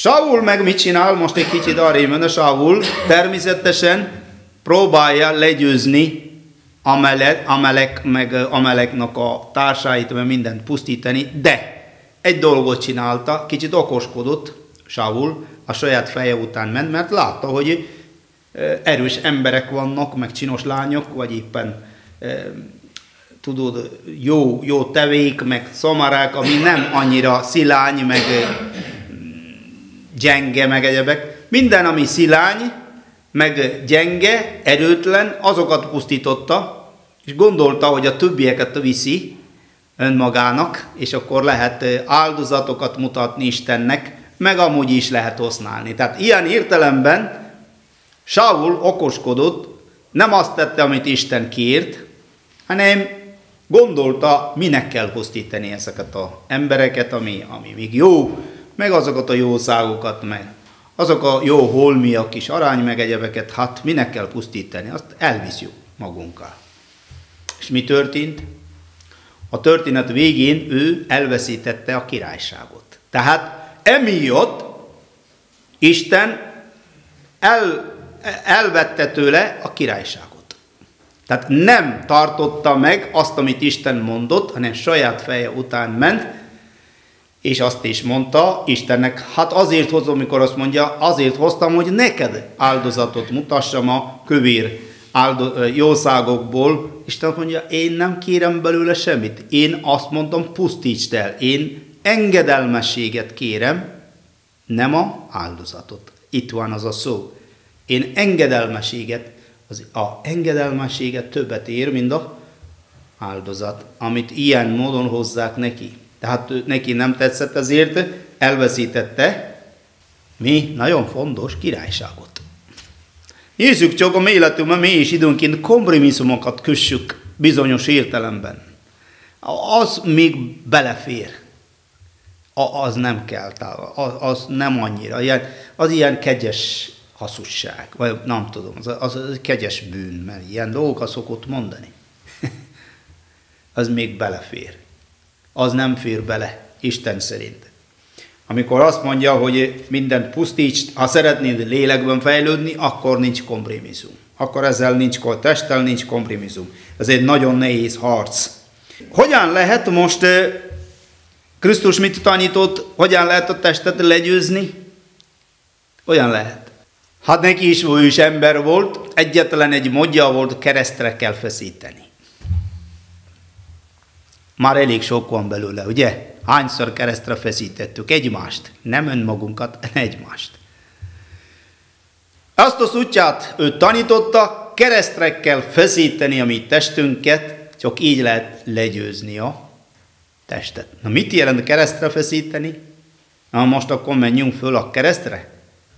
Saul meg mit csinál? Most egy kicsit arrébb jön a Saul. Természetesen próbálja legyőzni Amaleknak a társait, mert mindent pusztítani, de egy dolgot csinálta, kicsit okoskodott Saul, a saját feje után ment, mert látta, hogy erős emberek vannak, meg csinos lányok, vagy éppen tudod, jó tevék, meg szamarák, ami nem annyira szilány, meg gyenge, meg egyebek. Minden, ami szilány, meg gyenge, erőtlen, azokat pusztította, és gondolta, hogy a többieket viszi önmagának, és akkor lehet áldozatokat mutatni Istennek, meg amúgy is lehet használni. Tehát ilyen értelemben Saul okoskodott, nem azt tette, amit Isten kért, hanem gondolta, minek kell pusztítani ezeket az embereket, ami még jó, meg azokat a jószágokat, meg azok a jó holmiak is, arány meg egyebeket, hát minek kell pusztítani, azt elviszük magunkkal. És mi történt? A történet végén ő elveszítette a királyságot. Tehát emiatt Isten elvette tőle a királyságot. Tehát nem tartotta meg azt, amit Isten mondott, hanem saját feje után ment, és azt is mondta Istennek, hát azért hozom, mikor azt mondja, azért hoztam, hogy neked áldozatot mutassam a kövér jószágokból. Isten mondja, én nem kérem belőle semmit. Én azt mondtam, pusztítsd el. Én engedelmességet kérem, nem a áldozatot. Itt van az a szó. Én engedelmességet, a engedelmességet többet ér, mint a áldozat, amit ilyen módon hozzák neki. Tehát neki nem tetszett, ezért elveszítette mi nagyon fontos királyságot. Nézzük csak a életünkben, mi is időnként kompromisszumokat kössük bizonyos értelemben. Az még belefér. Az nem kell, az nem annyira. Az ilyen kegyes hazugság, vagy nem tudom, az kegyes bűn, mert ilyen dolgokat szokott mondani. Az még belefér. Az nem fér bele, Isten szerint. Amikor azt mondja, hogy mindent pusztíts, ha szeretnéd lélekben fejlődni, akkor nincs kompromisszum. Akkor ezzel nincs, testtel nincs kompromisszum. Ez egy nagyon nehéz harc. Hogyan lehet most, Krisztus mit tanított, hogyan lehet a testet legyőzni? Olyan lehet. Hát neki is, ő is ember volt, egyetlen egy módja volt, keresztre kell feszíteni. Már elég sok van belőle, ugye? Hányszor keresztre feszítettük egymást, nem önmagunkat, egymást. Azt az útját ő tanította, keresztre kell feszíteni a mi testünket, csak így lehet legyőzni a testet. Na mit jelent keresztre feszíteni? Na most akkor menjünk föl a keresztre,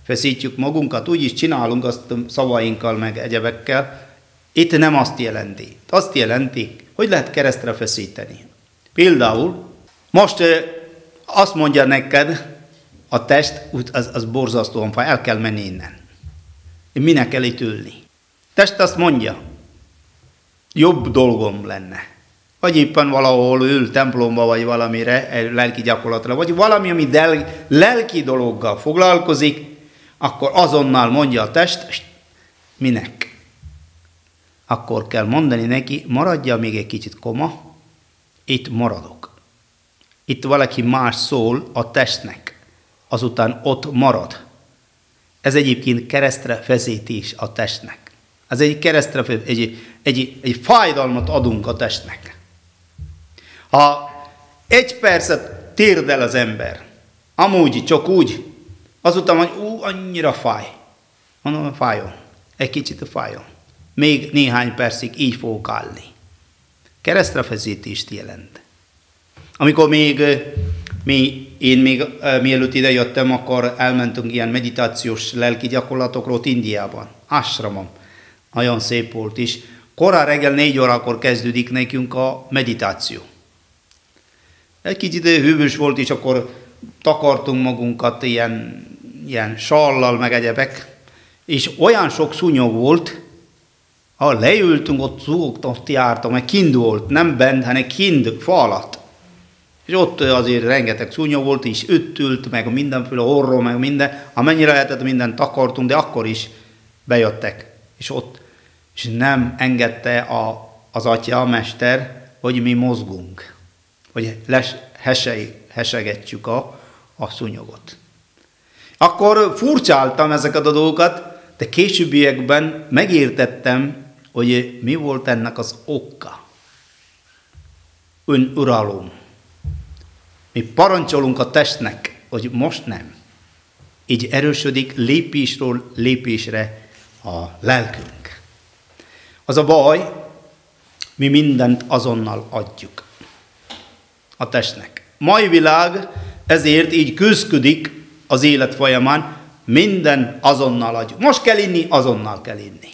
feszítjük magunkat, úgyis csinálunk azt szavainkkal, meg egyebekkel. Itt nem azt jelenti. Azt jelenti, hogy lehet keresztre feszíteni. Például most azt mondja neked, a test, az borzasztóan fáj, el kell menni innen. Minek kell itt ülni? Test azt mondja, jobb dolgom lenne. Vagy éppen valahol ül templomba, vagy valamire, lelki gyakorlatra, vagy valami, ami lelki dologgal foglalkozik, akkor azonnal mondja a test, minek? Akkor kell mondani neki, maradja még egy kicsit koma, itt maradok. Itt valaki más szól a testnek, azután ott marad. Ez egyébként keresztre feszítés a testnek. Ez egy keresztre, egy fájdalmat adunk a testnek. Ha egy percet térdel az ember, amúgy, csak úgy, azután mondja, annyira fáj. Mondom, fájjon. Egy kicsit fájjon. Még néhány percig így fogok állni. Keresztre feszítést jelent. Amikor mielőtt ide jöttem, akkor elmentünk ilyen meditációs lelki gyakorlatokról Indiában. Ashramon. Nagyon szép volt is. Korán reggel 4 órakor kezdődik nekünk a meditáció. Egy kicsit hűvös volt, és akkor takartunk magunkat ilyen sallal, meg egyebek. És olyan sok szúnyog volt, ahol leültünk, ott jártam, mert kint volt, nem bent, hanem kint, fa alatt. És ott azért rengeteg szúnya volt, és öttült, meg mindenféle orról, meg minden. Amennyire lehetett, mindent takartunk, de akkor is bejöttek. És ott és nem engedte az atya, a mester, hogy mi mozgunk. Hogy hesegetjük a szúnyogot. Akkor furcsáltam ezeket a dolgokat, de későbbiekben megértettem, hogy mi volt ennek az oka. Önuralom. Mi parancsolunk a testnek, hogy most nem. Így erősödik lépésről lépésre a lelkünk. Az a baj, mi mindent azonnal adjuk a testnek. Mai világ ezért így küzdik az élet folyamán, minden azonnal adjuk. Most kell inni, azonnal kell inni.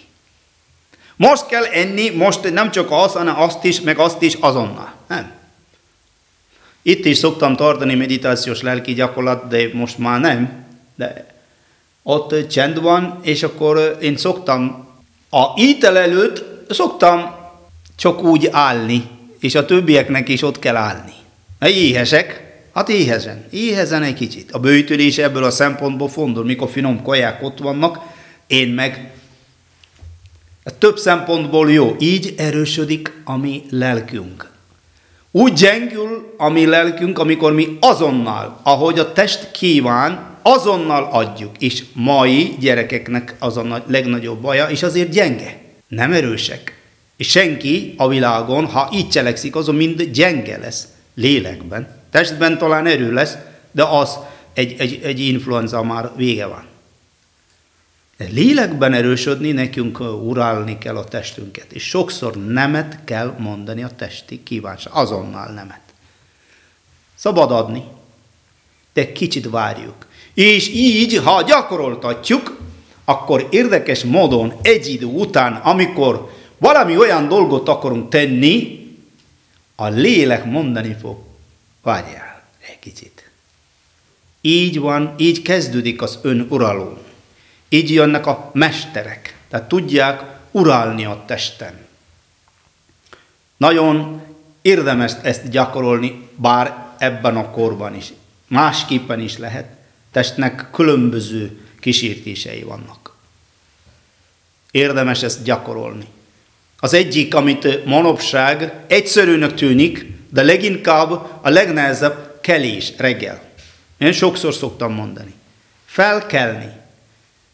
Most kell enni, most nem csak az, hanem azt is, meg azt is azonnal. Nem. Itt is szoktam tartani meditációs lelki gyakorlat, de most már nem. De ott csend van, és akkor én szoktam, a étel előtt szoktam csak úgy állni, és a többieknek is ott kell állni. Éhesek, hát éhezen egy kicsit. A böjtölés ebből a szempontból fontos, mikor finom kaják ott vannak, én meg több szempontból jó. Így erősödik a mi lelkünk. Úgy gyengül a mi lelkünk, amikor mi azonnal, ahogy a test kíván, azonnal adjuk. És mai gyerekeknek az a legnagyobb baja, és azért gyenge, nem erősek. És senki a világon, ha így cselekszik, azon mind gyenge lesz lélekben. Testben talán erő lesz, de az egy influenza már vége van. De lélekben erősödni, nekünk uralni kell a testünket. És sokszor nemet kell mondani a testi kívánság. Azonnal nemet. Szabad adni, de kicsit várjuk. És így, ha gyakoroltatjuk, akkor érdekes módon egy idő után, amikor valami olyan dolgot akarunk tenni, a lélek mondani fog, várjál egy kicsit. Így van, így kezdődik az önuralom. Így jönnek a mesterek, tehát tudják uralni a testen. Nagyon érdemes ezt gyakorolni, bár ebben a korban is. Másképpen is lehet. Testnek különböző kísértései vannak. Érdemes ezt gyakorolni. Az egyik, amit manapság egyszerűnek tűnik, de leginkább a legnehezebb kelés reggel. Én sokszor szoktam mondani. Felkelni.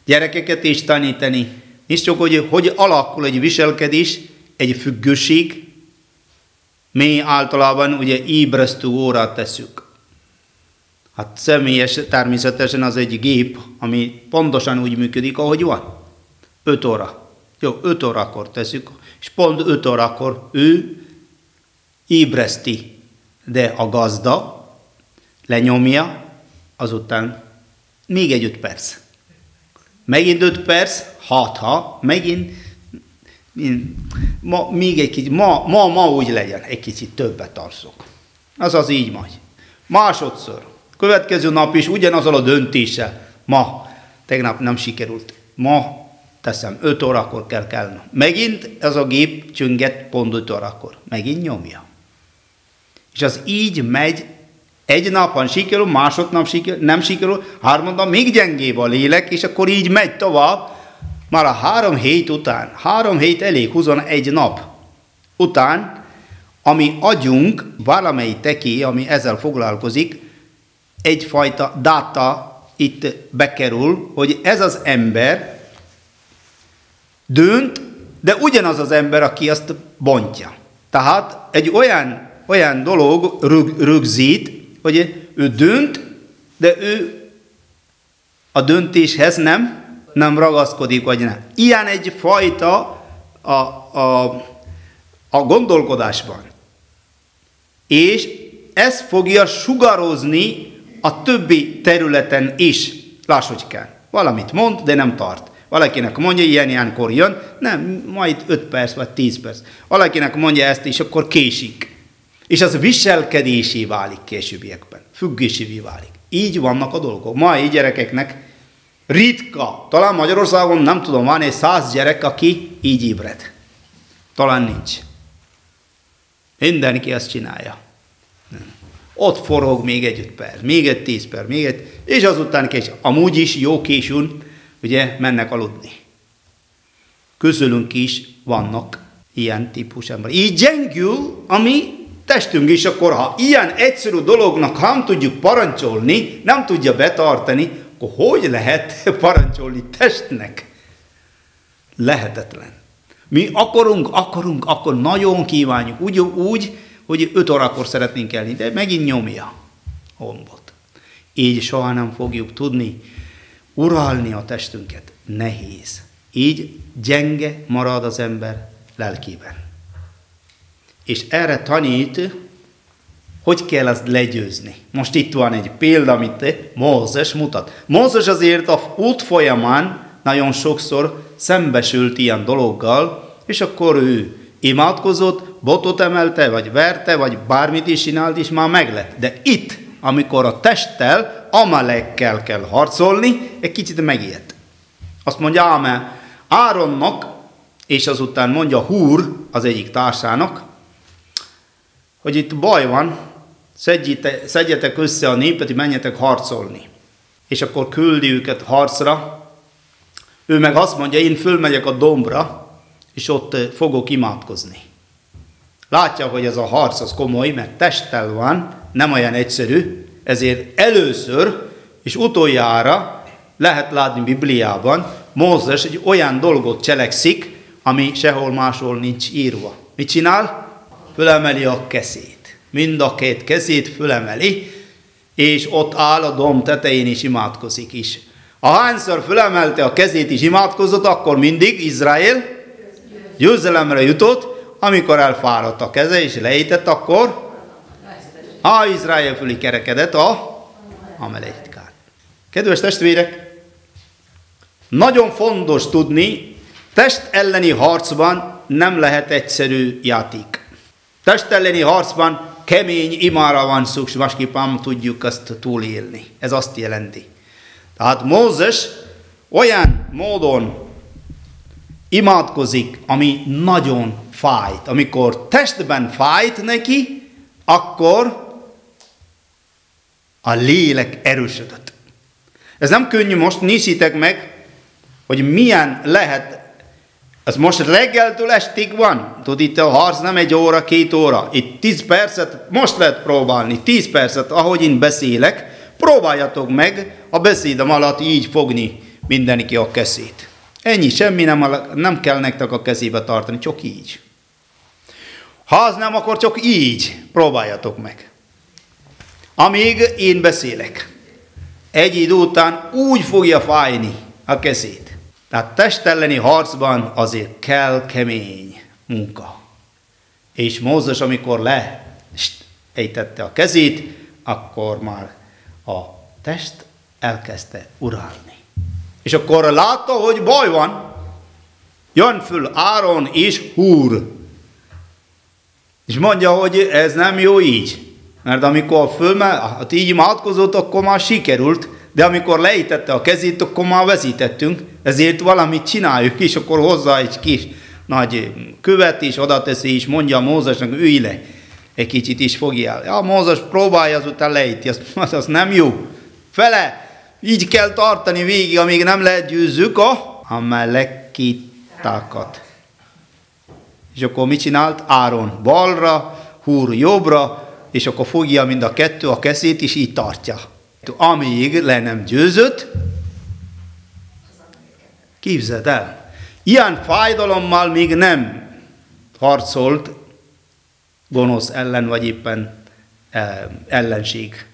Gyerekeket is tanítani. Nincs csak, hogy alakul egy viselkedés, egy függőség. Mi általában ugye ébresztő órát tesszük. Hát személyes, természetesen az egy gép, ami pontosan úgy működik, ahogy van. 5 óra. Jó, 5 órakor tesszük, és pont 5 órakor ő ébreszti, de a gazda lenyomja, azután még egy 5 perc. Megint 5 perc, megint még egy kicsit, ma úgy legyen, egy kicsit többet alszok. Azaz így megy. Másodszor, következő nap is ugyanazzal a döntéssel. Tegnap nem sikerült. Ma teszem, 5 órakor kell kelni. Megint ez a gép csünget pont 5 órakor. Megint nyomja. És az így megy, egy napon sikerül, másodnap sikerül, nem sikerül, harmadnap még gyengébb a lélek, és akkor így megy tovább. Már a 3 hét után, 3 hét elég, 21 nap után, ami agyunk, valamely teké, ami ezzel foglalkozik, egyfajta data itt bekerül, hogy ez az ember dönt, de ugyanaz az ember, aki azt bontja. Tehát egy olyan dolog rögzít, hogy ő dönt, de ő a döntéshez nem ragaszkodik, vagy nem. Ilyen egyfajta a gondolkodásban. És ez fogja sugarozni a többi területen is. Lassúcskán. Valamit mond, de nem tart. Valakinek mondja, ilyenkor jön, nem, majd 5 perc vagy 10 perc. Valakinek mondja ezt, és akkor késik. És az viselkedésé válik későbbiekben. Függésévé válik. Így vannak a dolgok. Mai gyerekeknek ritka. Talán Magyarországon nem tudom, van egy 100 gyerek, aki így ébred. Talán nincs. Mindenki ezt csinálja. Ott forog még egy 5 perc, még egy 10 perc, még egy, és azután amúgy is jó későn, ugye, mennek aludni. Közülünk is vannak ilyen típus ember. Így gyengül a mi testünk is, akkor ha ilyen egyszerű dolognak nem tudjuk parancsolni, nem tudja betartani, akkor hogy lehet parancsolni testnek? Lehetetlen. Mi akkor nagyon kívánjuk, úgy, hogy 5 órakor szeretnénk elni, de megint nyomja a gombot. Így soha nem fogjuk tudni uralni a testünket. Nehéz. Így gyenge marad az ember lelkében. És erre tanít, hogy kell azt legyőzni. Most itt van egy példa, amit Mózes mutat. Mózes azért a út folyamán nagyon sokszor szembesült ilyen dologgal, és akkor ő imádkozott, botot emelte, vagy verte, vagy bármit is csinált, és már meglett. De itt, amikor a testtel, Amalekkel kell harcolni, egy kicsit megijedt. Azt mondja Áronnak, és azután mondja Húr az egyik társának, hogy itt baj van, szedjetek össze a népet, hogy menjetek harcolni. És akkor küldi őket harcra. Ő meg azt mondja, én fölmegyek a dombra, és ott fogok imádkozni. Látja, hogy ez a harc az komoly, mert testtel van, nem olyan egyszerű, ezért először és utoljára lehet látni Bibliában, Mózes egy olyan dolgot cselekszik, ami sehol máshol nincs írva. Mit csinál? Fölemeli a kezét. Mind a 2 kezét fölemeli, és ott áll a domb tetején és imádkozik is. Ahányszor fölemelte a kezét és imádkozott, akkor mindig Izrael győzelemre jutott, amikor elfáradt a keze és leített, akkor Izrael fölé kerekedett a Amalekkát. Kedves testvérek, nagyon fontos tudni, test elleni harcban nem lehet egyszerű játék. Test elleni harcban kemény imára van szükség, másképpen tudjuk azt túlélni. Ez azt jelenti. Tehát Mózes olyan módon imádkozik, ami nagyon fájt. Amikor testben fájt neki, akkor a lélek erősödött. Ez nem könnyű, most nézzétek meg, hogy milyen lehet. Ez most reggeltől estig van. Tudod, itt a harc nem 1 óra, 2 óra. Itt 10 percet most lehet próbálni. 10 percet, ahogy én beszélek, próbáljatok meg a beszédem alatt így fogni mindenki a kezét. Ennyi, semmi nem kell nektek a kezébe tartani, csak így. Ha az nem, akkor csak így próbáljatok meg. Amíg én beszélek. Egy idő után úgy fogja fájni a kezét. Tehát test elleni harcban azért kell kemény munka. És Mózes, amikor leejtette a kezét, akkor már a test elkezdte uralni. És akkor látta, hogy baj van. Jön föl Áron és Húr. És mondja, hogy ez nem jó így. Mert amikor így imádkozott, akkor már sikerült, de amikor leítette a kezét, akkor már veszítettünk, ezért valamit csináljuk, és akkor hozzá egy kis nagy követ, és oda teszi, és mondja Mózesnak, ülj le, egy kicsit is fogjál. Ja, Mózes próbálja, azután leíti, az nem jó. Fele, így kell tartani végig, amíg nem legyőzzük a Amalekkitákat. És akkor mit csinált? Áron balra, Húr jobbra, és akkor fogja mind a 2 a kezét, és így tartja. Amíg le nem győzött, képzeld el. Ilyen fájdalommal még nem harcolt gonosz ellen, vagy éppen ellenség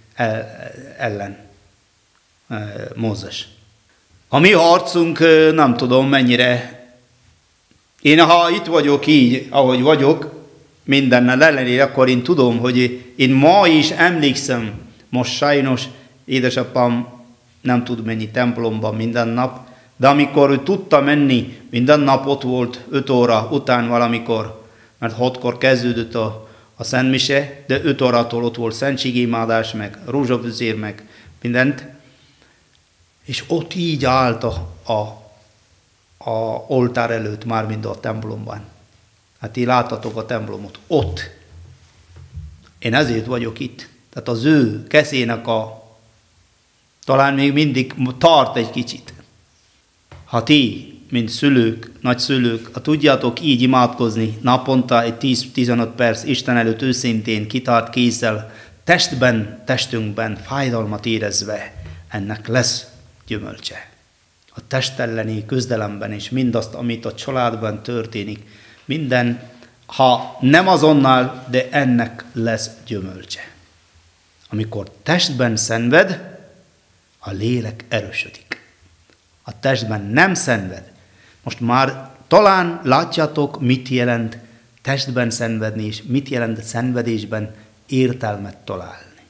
ellen Mózes. A mi harcunk nem tudom mennyire. Én ha itt vagyok így, ahogy vagyok, mindennel ellenére, akkor én tudom, hogy én ma is emlékszem, most sajnos édesapám nem tud menni templomba minden nap, de amikor ő tudta menni, minden nap ott volt 5 óra után valamikor, mert 6-kor kezdődött a szentmise, de 5 órától ott volt szentségimádás, meg rózsafüzér, meg mindent, és ott így állt a oltár előtt, már mind a templomban. Hát ti láttatok a templomot. Ott. Én ezért vagyok itt. Tehát az ő kezének talán még mindig tart egy kicsit. Ha ti, mint szülők, nagyszülők, ha tudjátok így imádkozni naponta egy 10-15 perc Isten előtt őszintén, kitart kézzel, testünkben fájdalmat érezve, ennek lesz gyümölcse. A test elleni küzdelemben és mindazt, amit a családban történik, minden, ha nem azonnal, de ennek lesz gyümölcse. Amikor testben szenved, a lélek erősödik. A testben nem szenved. Most már talán látjátok, mit jelent testben szenvedni, és mit jelent szenvedésben értelmet találni.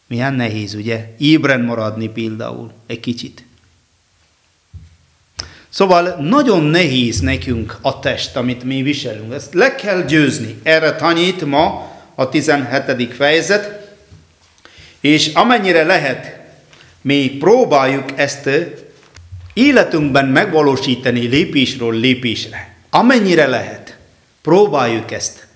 Milyen nehéz, ugye? Ébren maradni például egy kicsit. Szóval nagyon nehéz nekünk a test, amit mi viselünk. Ezt le kell győzni. Erre tanít ma a 17. fejezet. És amennyire lehet, mi próbáljuk ezt életünkben megvalósítani lépésről lépésre. Amennyire lehet, próbáljuk ezt.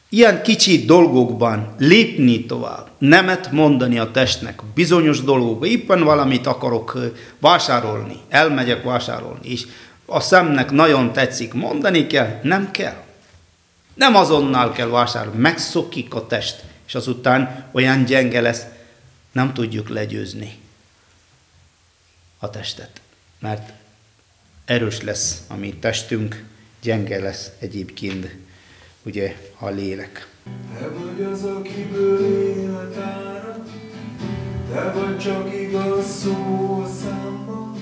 Ilyen kicsi dolgokban lépni tovább, nemet mondani a testnek, bizonyos dolgokban, éppen valamit akarok vásárolni, elmegyek vásárolni, és a szemnek nagyon tetszik, mondani kell, nem kell. Nem azonnal kell vásárolni, megszokik a test, és azután olyan gyenge lesz, nem tudjuk legyőzni a testet, mert erős lesz a mi testünk, gyenge lesz egyébként, ugye, a lélek. Te vagy az, akiből élet árad, te vagy csak igaz szó a számban,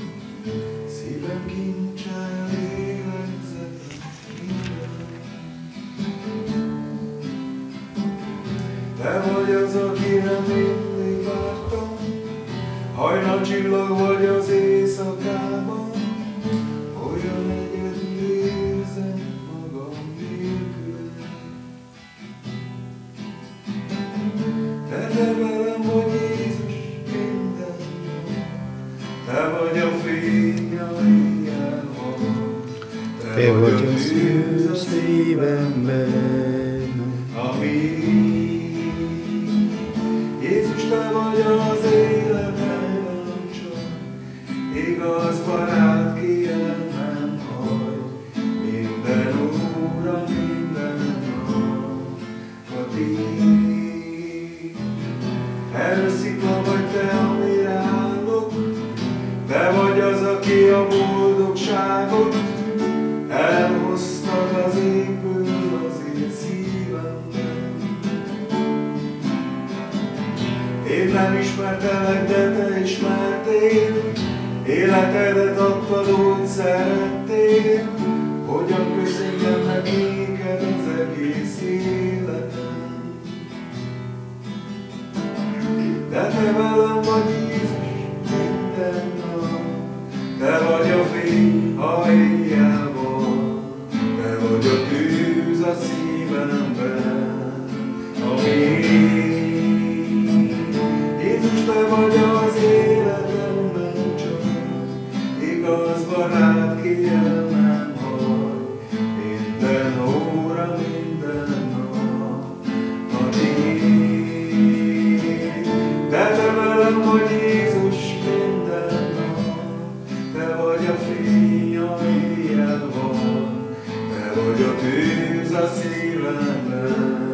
szívem kincse, lélegzet, te vagy az, akire mindig vártam, hajnalcsillag vagy az éjszakában, olyan egyedül érzem magam nélkül. Te velem vagy Jézus minden nap, te vagy a fény a éjjelban, Te vagy a szűz a szívemben, ami Jézus, te vagy az életemben csak, igaz barát, ki el nem hagy, minden óra, minden nap, a tiéd. Erről szikla vagy te, amire állok, te vagy az, aki a boldogságot elhoztad az égből az én szívemben. Én nem ismertelek, de te ismertél, életedet adtad, úgy szerettél, hogyan köszönjem meg néked az egész életem. De te velem vagy Jézus minden nap, te vagy a fény, ha éjjel van, te vagy a tűz a szívemben, ami Jézus, te vagy az életemben csak, igaz barát, ki el nem hagy, minden óra, minden nap, a tiéd. De te velem vagy Jézus minden nap, te vagy a fény, a éjjel van, te vagy a tűz a szívemben,